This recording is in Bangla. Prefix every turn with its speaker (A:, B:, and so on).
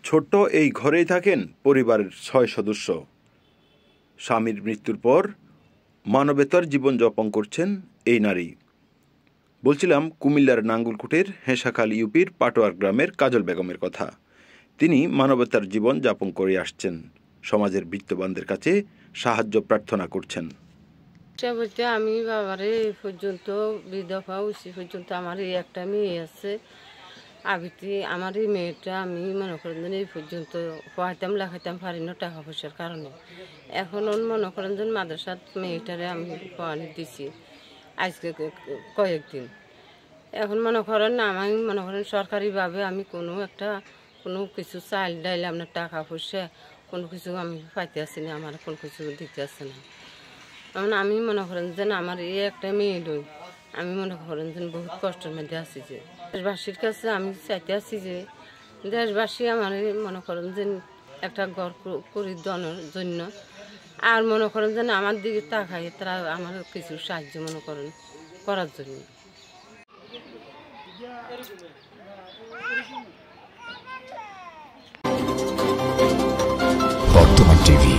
A: ছোট্ট এই ঘরেই থাকেন পরিবারের ৬ সদস্য। স্বামীর মৃত্যুর পর মানবেতর জীবনযাপন করছেন এই নারী। বলছিলাম কুমিল্লার নাঙ্গলকোটের হেঁসাখাল ইউপির পাটোয়ার গ্রামের কাজল বেগমের কথা। তিনি মানবতার জীবন যাপন করে আসছেন, সমাজের বিত্তবানদের কাছে সাহায্য প্রার্থনা করছেন।
B: বলতে আমি বাবারে এই পর্যন্ত বিধবা উচিত পর্যন্ত আমার এই একটা মেয়ে আছে। আগে আমার এই মেয়েটা আমি মনে করেন যে এই পর্যন্ত পড়াইতাম লেখাইতাম পারি না টাকা পয়সার কারণে। এখন মনে করেন যে মাদ্রাসার মেয়েটারে আমি পড়ানি দিছি আজকে কয়েকদিন। এখন মনে করেন আমি মনে করেন সরকারিভাবে আমি কোনো কিছু চাল ডাইল আপনার টাকা পয়সা কোনো কিছু আমি পাইতে আসি না, আমার কোনো কিছু দিতে আসে না। আমি মনে করেন যে আমার এই একটা মেয়ে লই আমি মনে করেন যে বহুত কষ্টের মধ্যে আছি। যে দেশবাসীর কাছে আমি চাইতে আছি যে দেশবাসী আমার মনে করেন যে একটা ঘর করে দেওয়ার জন্য, আর মনে করেন যে আমার দিকে তাকাই তারা আমার কিছু সাহায্য মনে করেন করার জন্য।
C: বর্তমান টিভি।